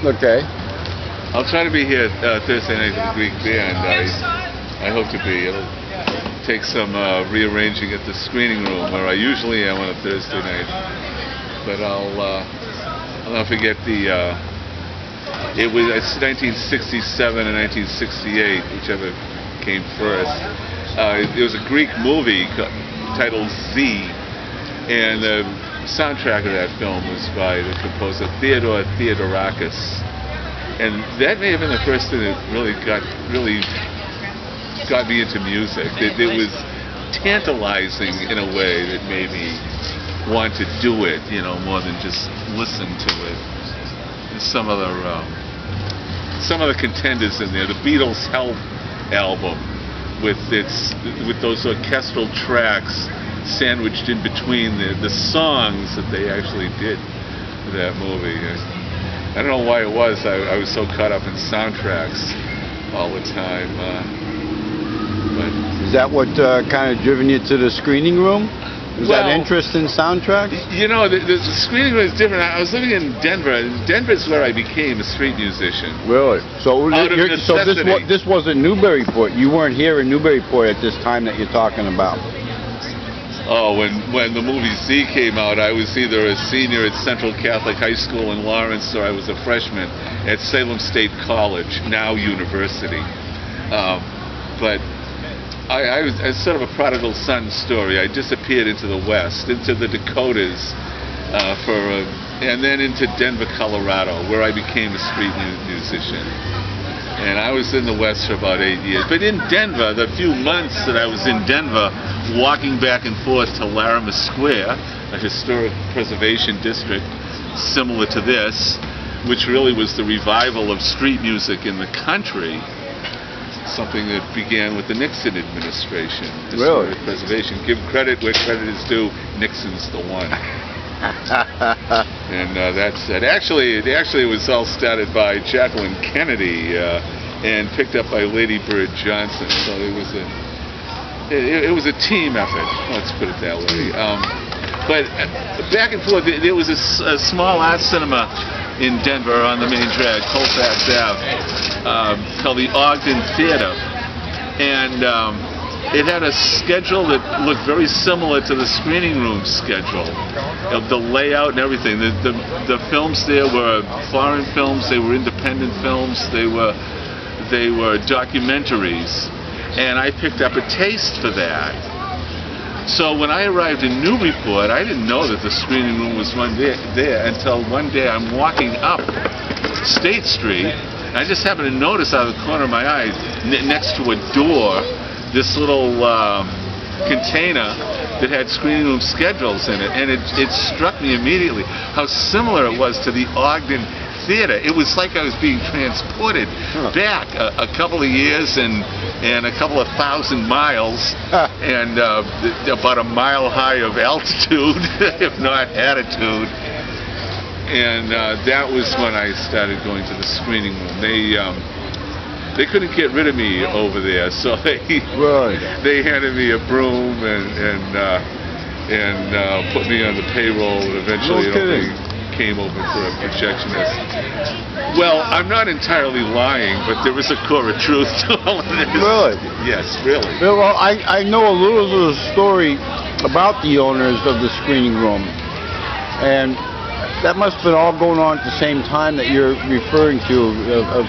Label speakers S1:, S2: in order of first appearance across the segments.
S1: Okay.
S2: I'll try to be here Thursday night at the Greek Band. I hope to be. It'll take some rearranging at the screening room where I usually am on a Thursday night. But I'll not forget it was 1967 and 1968, whichever came first. It was a Greek movie titled Z, and the soundtrack of that film was by the composer Theodore Theodorakis, and that may have been the first thing that really got me into music. It was tantalizing in a way that made me want to do it, more than just listen to it. Some of the contenders in there, the Beatles' Help album, with those orchestral tracks sandwiched in between the songs that they actually did for that movie. I don't know why it was. I was so caught up in soundtracks all the time. But
S1: is that what kind of driven you to the screening room? Was that interest in soundtracks?
S2: The screening room is different. I was living in Denver. Denver's where I became a street musician.
S1: Really? So this wasn't Newburyport. You weren't here in Newburyport at this time that you're talking about.
S2: Oh, when the movie Z came out, I was either a senior at Central Catholic High School in Lawrence, or I was a freshman at Salem State College, now university. But I was sort of a prodigal son story. I disappeared into the West, into the Dakotas, and then into Denver, Colorado, where I became a street musician. And I was in the West for about 8 years. But in Denver, the few months that I was in Denver, walking back and forth to Larimer Square, a historic preservation district similar to this, which really was the revival of street music in the country, something that began with the Nixon administration. Historic preservation. Give credit where credit is due. Nixon's the one. And that's it. Actually, it was all started by Jacqueline Kennedy and picked up by Lady Bird Johnson. So it was a team effort. Let's put it that way. But back and forth, there was a small art cinema in Denver on the main drag, Colfax Ave, called the Ogden Theater, and it had a schedule that looked very similar to the screening room schedule, the layout and everything. The films there were foreign films, they were independent films, they were documentaries, and I picked up a taste for that. So when I arrived in Newburyport, I didn't know that the screening room was there until one day I'm walking up State Street, and I just happened to notice out of the corner of my eye, next to a door, this little container that had screening room schedules in it, and it struck me immediately how similar it was to the Ogden Theater. It was like I was being transported back a couple of years and a couple of thousand miles and about a mile high of altitude, if not attitude. And that was when I started going to the screening room. They couldn't get rid of me over there, so they handed me a broom and put me on the payroll, and eventually they came over for a projectionist. Well, I'm not entirely lying, but there is a core of truth to all of this.
S1: Really?
S2: Yes, really.
S1: Well, I know a little story about the owners of the screening room, and that must have been all going on at the same time that you're referring to of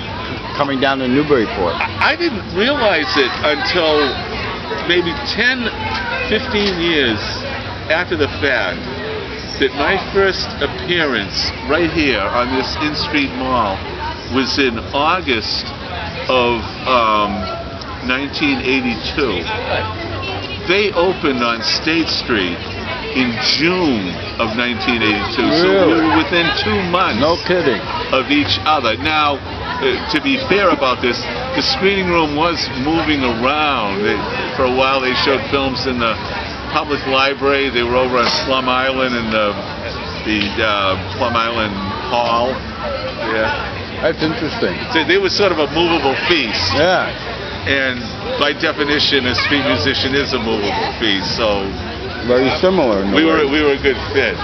S1: coming down to Newburyport.
S2: I didn't realize it until maybe 10, 15 years after the fact that my first appearance right here on this in-street mall was in August of 1982. They opened on State Street in June of 1982, so we were within 2 months of each other. Now, to be fair about this, the screening room was moving around. For a while they showed films in the public library. They were over on Plum Island in the Plum Island Hall. Yeah.
S1: That's interesting.
S2: They were sort of a movable feast.
S1: Yeah.
S2: And by definition, a street musician is a movable feast, so
S1: very similar.
S2: We were a good fit,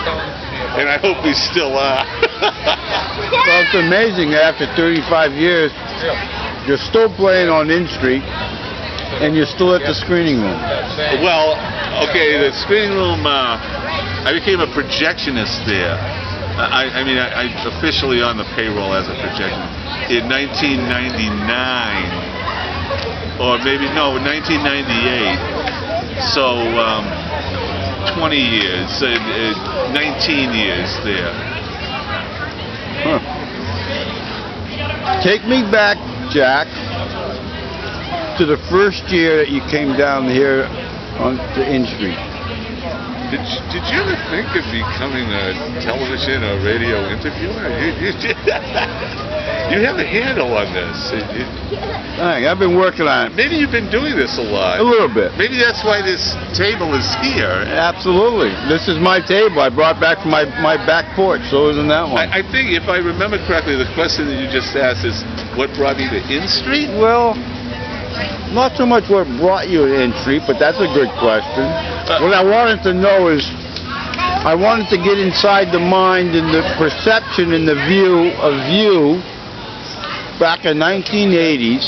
S2: and I hope we still are.
S1: Well, it's amazing that after 35 years, you're still playing on In Street, and you're still at the screening room.
S2: Well, okay, the screening room, I became a projectionist there. I mean, I officially on the payroll as a projectionist in 1999, or maybe, no, 1998. So, 20 years, 19 years there.
S1: Huh. Take me back, Jack, to the first year that you came down here on to In Street.
S2: Did you ever think of becoming a television or radio interviewer? You have a handle on this.
S1: I've been working on it.
S2: Maybe you've been doing this a lot.
S1: A little bit.
S2: Maybe that's why this table is here.
S1: Absolutely. This is my table. I brought back from my back porch, so isn't that one?
S2: I think, if I remember correctly, the question that you just asked is, what brought me to In Street?
S1: Well, not so much what brought you to In Street, but that's a good question. What I wanted to know is, I wanted to get inside the mind and the perception and the view of you back in 1980s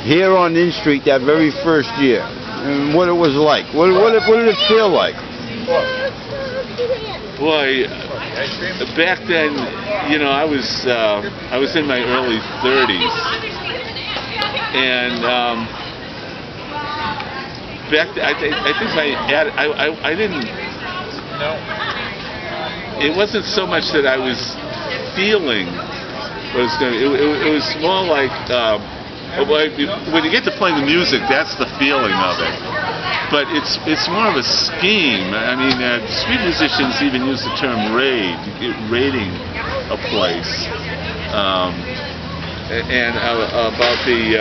S1: here on In Street, that very first year, and what it was like. What did it feel like?
S2: Boy, back then, you know, I was in my early 30s, and back then, I think I didn't. It wasn't so much that I was feeling what it was going to. It was more like when you get to playing the music, that's the feeling of it. But it's more of a scheme. I mean, street musicians even use the term raiding a place, and about the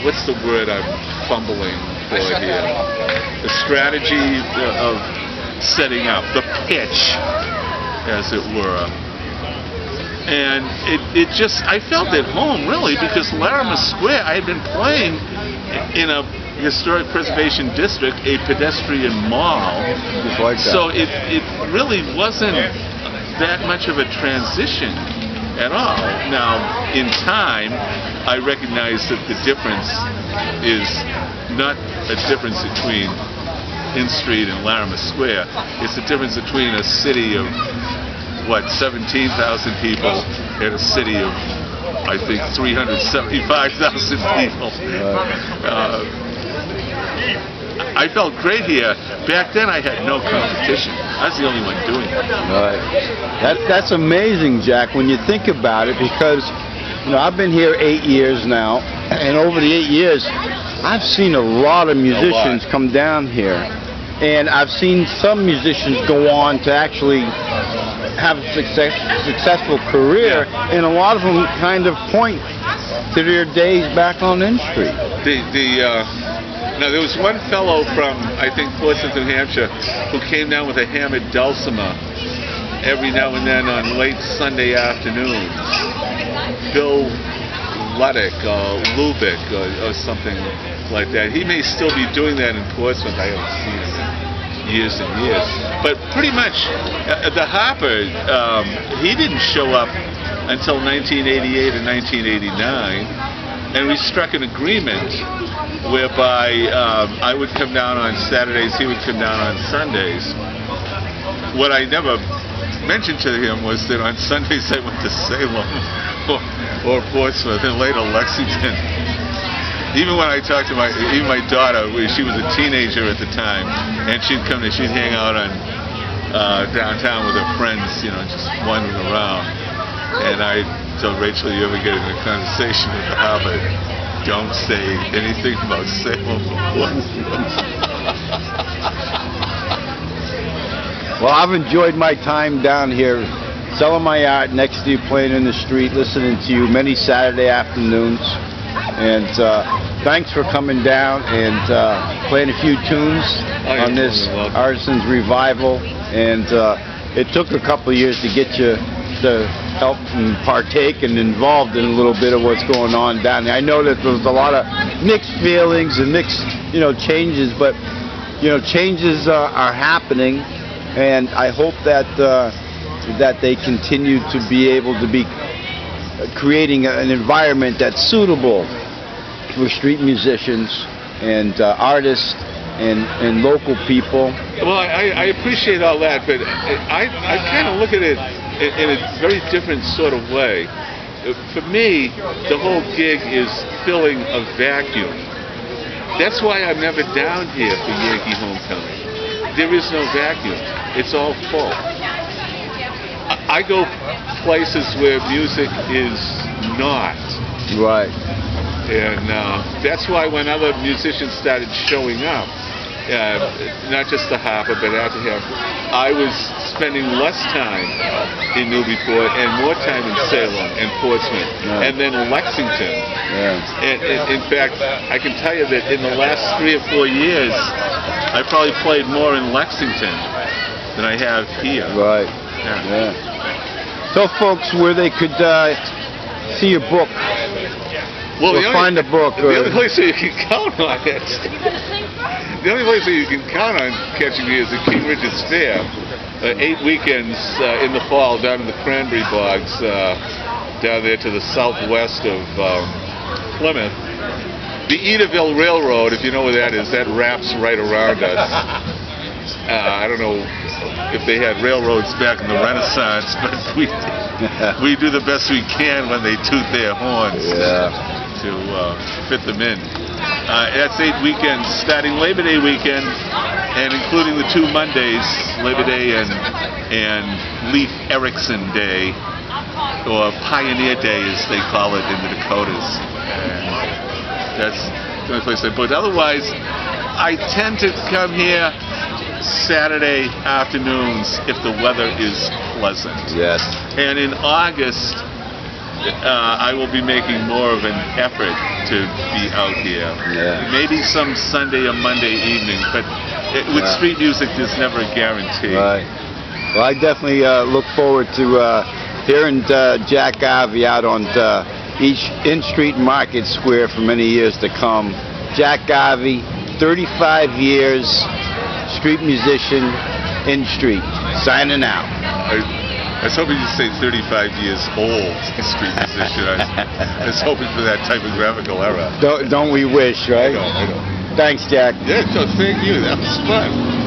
S2: what's the word I'm fumbling for here? The strategy of setting up, the pitch, as it were. And it just, I felt at home, really, because Larimer Square, I had been playing in a historic preservation district, a pedestrian mall.
S1: Just like that.
S2: So it really wasn't that much of a transition at all. Now, in time, I recognize that the difference is not a difference between In Street and Larimer Square. It's the difference between a city of, 17,000 people and a city of, I think, 375,000 people. I felt great here. Back then, I had no competition. I was the only one doing it.
S1: Right. That's amazing, Jack, when you think about it, because, you know, I've been here 8 years now, and over the 8 years, I've seen a lot of musicians come down here, and I've seen some musicians go on to actually have a successful career, and a lot of them kind of point to their days back on In Street.
S2: Now, there was one fellow from, I think, Portsmouth, New Hampshire, who came down with a hammered dulcimer every now and then on late Sunday afternoons. Bill Luddick or Lubick or something like that. He may still be doing that in Portsmouth. I haven't seen him in years and years. But pretty much, the Harper, he didn't show up until 1988 and 1989, and we struck an agreement whereby I would come down on Saturdays, he would come down on Sundays. What I never mentioned to him was that on Sundays I went to Salem or Portsmouth and later Lexington. Even when I talked to my daughter, she was a teenager at the time, and she'd hang out on downtown with her friends, you know, just wandering around. And I told Rachel, you ever get in a conversation with the Harvard, don't say anything about Salem or Portsmouth.
S1: Well, I've enjoyed my time down here, selling my art next to you, playing in the street, listening to you many Saturday afternoons. And thanks for coming down and playing a few tunes on this Artisans Revival. And it took a couple of years to get you to help and partake and involved in a little bit of what's going on down there. I know that there's a lot of mixed feelings and mixed, you know, changes, but, you know, changes are happening. And I hope that, that they continue to be able to be creating an environment that's suitable for street musicians and artists and local people.
S2: Well, I appreciate all that, but I kind of look at it in a very different sort of way. For me, the whole gig is filling a vacuum. That's why I'm never down here for Yankee Homecoming. There is no vacuum. It's all full. I go places where music is not.
S1: Right.
S2: And that's why when other musicians started showing up, not just the harper, but after him, I was spending less time in Newburyport and more time in Salem and Portsmouth, and then Lexington. And in fact, I can tell you that in the last 3 or 4 years, I probably played more in Lexington than I have here.
S1: Right. Yeah. Tell folks where they could see your book.
S2: Well,
S1: find the book.
S2: The only place that you can count on it. The only place that you can count on catching me is at King Richard's Fair. 8 weekends in the fall down in the cranberry bogs, down there to the southwest of Plymouth. The Edaville Railroad, if you know where that is, that wraps right around us. I don't know if they had railroads back in the Renaissance, but we do the best we can when they toot their horns to fit them in. That's 8 weekends, starting Labor Day weekend, and including the 2 Mondays, Labor Day and Leif Erikson Day, or Pioneer Day as they call it in the Dakotas. And that's the only place I booked. Otherwise, I tend to come here Saturday afternoons if the weather is pleasant.
S1: Yes.
S2: And in August, I will be making more of an effort to be out here.
S1: Yeah.
S2: Maybe some Sunday or Monday evening, but with street music, there's never a guarantee.
S1: Right. Well, I definitely look forward to hearing Jack Garvey out on in Street Market Square for many years to come. Jack Garvey, 35 years, street musician in street. Signing out.
S2: I was hoping you'd say 35 years old street musician. I was hoping for that typographical error.
S1: Don't we wish, right?
S2: I know.
S1: Thanks, Jack.
S2: Yeah, so thank you. That was fun.